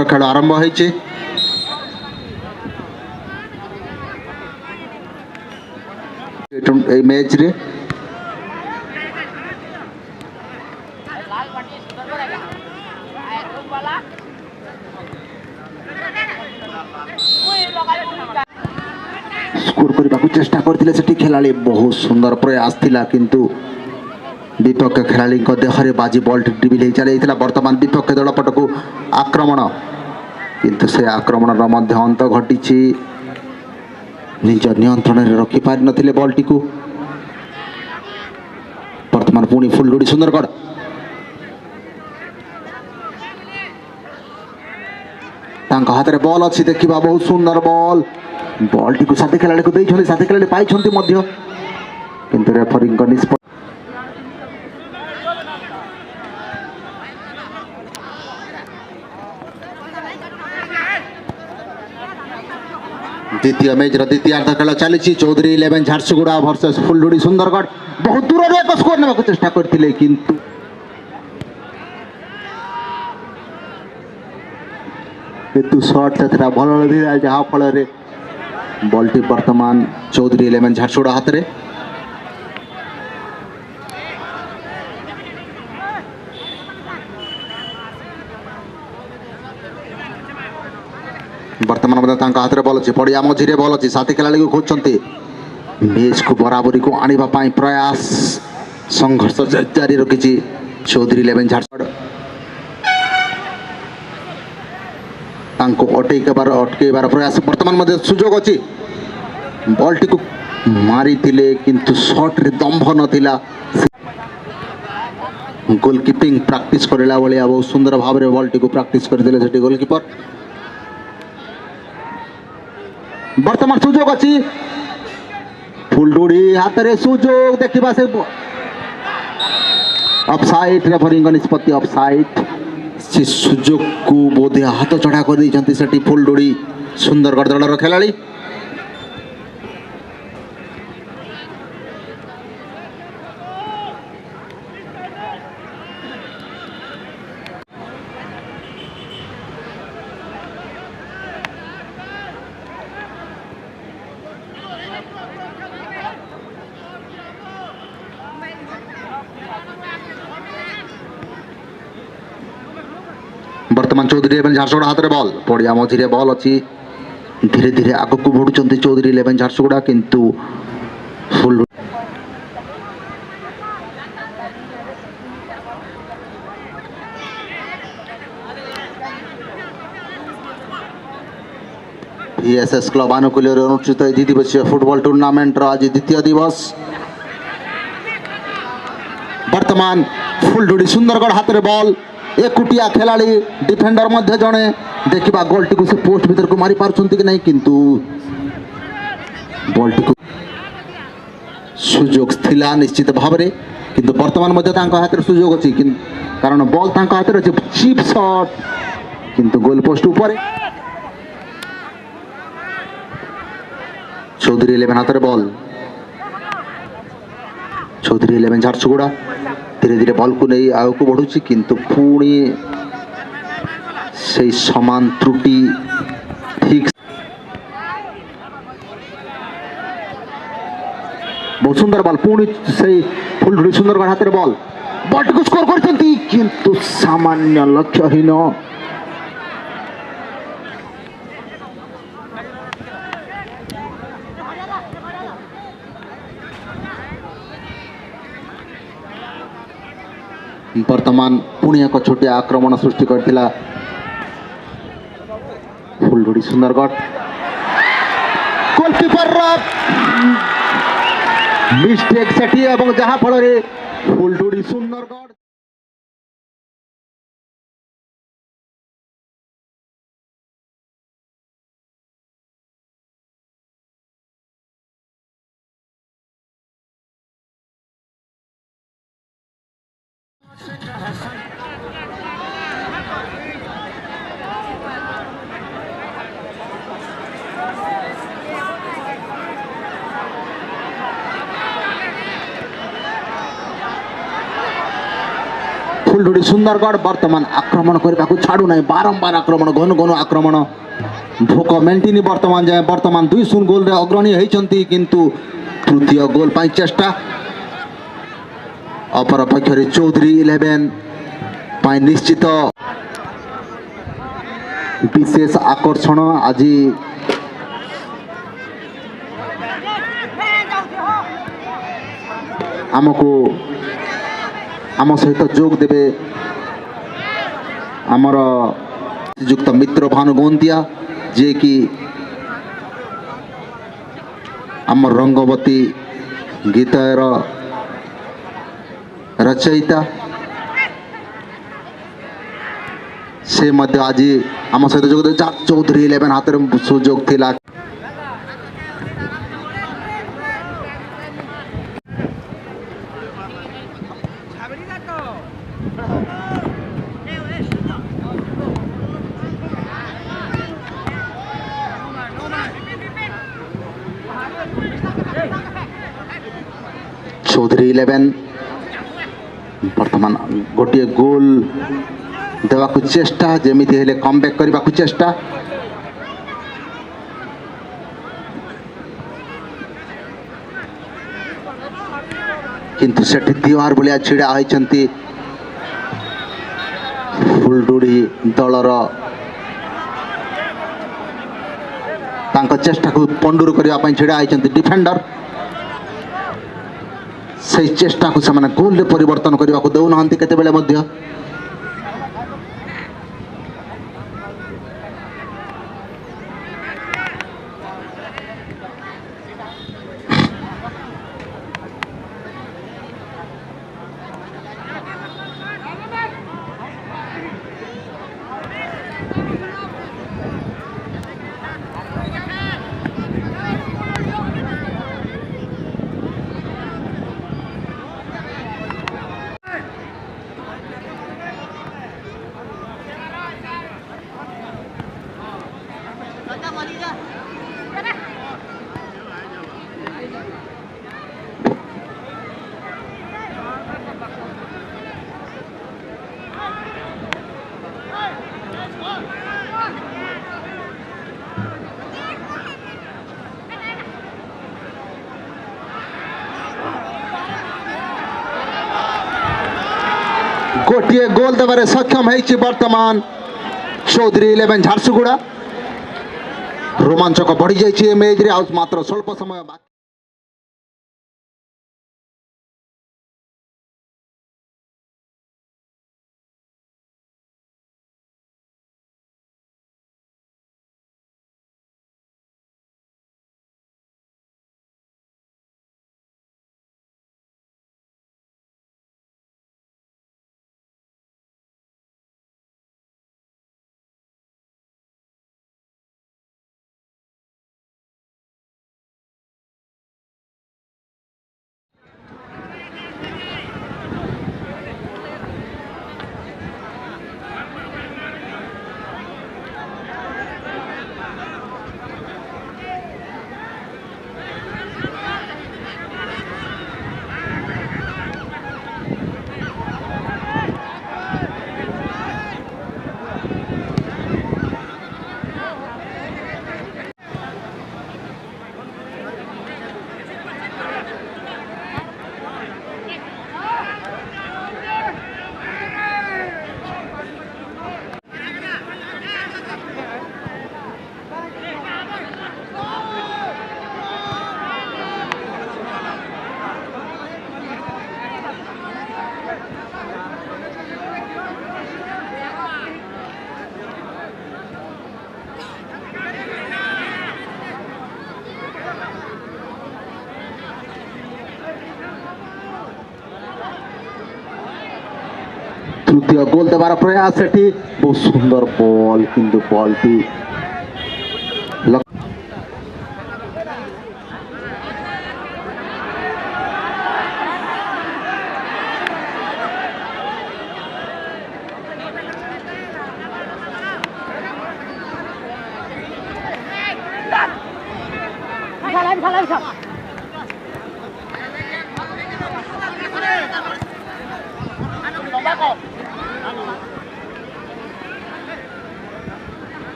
सुंदर खेल आरंभ होइछि। ए मैच रे स्कोर करने को चेष्टा करथिले सेठी खेलाड़ी बहुत सुंदर प्रयास थिला किंतु विपक्ष खेलाड़ी देहरे बाजी बॉल डिबिल चली वर्तमान विपक्ष दल पट को आक्रमण किंतु से आक्रमण मध्य अंत घटी निज नियंत्रण में रखिपारि नथिले बॉल टी को। वर्तमान पुणी फुलडुडी सुंदरगढ़ हाथ में बॉल अच्छी देखा बहुत सुंदर बॉल बॉल टी को साथी खेलाड़ी को देइछन्ति साथी खेलाड़ी पाइछन्ति मध्य किंतु रेफरी निष्पत्ति द्वितीय मैच द्वितीयार्ध खेल चली चौधरी 11 झारसुगुड़ा वर्सेस फुलडुडी सुंदरगढ़ बहुत दूर एक स्कोर ने चेष्टा करथिले किंतु हेतु शॉट था भल लगा जहाँ फल बॉल टी वर्तमान चौधरी 11 झारसुगुड़ा हाथ में वर्तमान हाथ में बॉल अच्छी पड़िया मझे बॉल अच्छी साथी खेलाड़ी को खोजते मैच को बराबरी को आने प्रयास संघर्ष जारी रखी चौधरी 11 झारसुगुड़ा अटकेबार प्रयास वर्तमान सुजोग अच्छी बॉल टी को मारी किंतु शॉट रे दंभ नथिला गोलकीपिंग प्रैक्टिस करला भाया बहुत सुंदर भाव में बॉल टी को प्रैक्टिस करते गोलकीपर वर्तमान सुजोग अच्छी फुलडुडी हाथ में सुजोग देखा से ऑफसाइड रेफरी निष्पत्ति ऑफसाइड से सुजोग को बोधे हाथ चढ़ा कर फुलडुडी सुंदरगढ़ दलर खेलाड़ी वर्तमान चौधरी 11 झारसुगुड़ा हाथ में बॉल पड़िया मझे बॉल अच्छी धीरे धीरे आग को बढ़ुंट चौधरी 11 झारसुगुड़ा किंतु फुल VSS क्लब आनुकूल्य अनुष्ठित द्विदिवसीय फुटबॉल टूर्नामेंट आज द्वितीय दिवस वर्तमान फुलडुडी सुंदरगढ़ हाथ में बॉल एकुटिया खिलाड़ी डिफेंडर मध्य जड़े देखा गोल टी को से पोस्ट भीतर को मारी पार्टी कि नहीं किंतु बॉल टी को सुजोग थिला निश्चित भाव में किंतु वर्तमान हाथ में सुजोग अच्छी कारण बॉल हाथ में चिप शॉट किंतु गोल पोस्ट ऊपर चौधरी 11 हाथ में बॉल चौधरी 11 झारसुगुड़ा धीरे धीरे बॉल को नहीं आग को बढ़ुची किंतु पुणी से समान त्रुटि ठीक बहुत सुंदर बॉल पुणी से फुलडुडी सुंदरगढ़ हाथ में बॉल बॉल को स्कोर करते किंतु सामान्य लक्ष्यहीन वर्तमान पुणी एक छोटिया आक्रमण सृष्टि करथिला फुलडुडी सुंदरगढ़ गोलकीपर मिस्टेक सेठी एवं जहाँ फल फुलडुडी सुंदरगढ़ फुलडुडी सुंदरगढ़ वर्तमान आक्रमण करने को छाड़ू ना बारंबार आक्रमण घन घन आक्रमण भोक मेन्टिनी वर्तमान 2-0 गोल रे अग्रणी होती किंतु तृतीय गोल पाई चेष्टा अपर पक्ष चौधरी 11 पाई निश्चित विशेष आकर्षण आज आमको आम सहित जोग देवे आमर युक्त मित्र भानु गोंदिया जे कि आम रंगवती गीतर रचयिता से मध्य आज आम सहित जोग दे चौधरी 11 हाथ में सुजोग थिला चौधरी 11 वर्तमान गोटे गोल देवा चेष्टा जमीती हेले कमबैक करने को चेष्टा किंतु सेठी दीवार भलिया छिड़ा होती फुलडुडी दलर चेष्टा को पंडुर करने छिड़ा होती डिफेंडर से चेष्टा को से गोल रे परिवर्तन करने को दौना केतेबेले मध्य गोटे गोल देवारे सक्षम है वर्तमान चौधरी 11 झारसुगुड़ा रोमांचक बढ़ी जाइए मैच रे मात्र स्वल्प समय बाकी तृतीय गोल देवार प्रयास सेठी बहुत सुंदर बॉल किंतु बॉल टी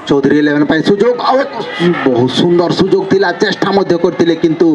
चौधरी 11 सुजोग बहुत सुंदर सुजोग थिला चेष्टा मध्य करथिले किंतु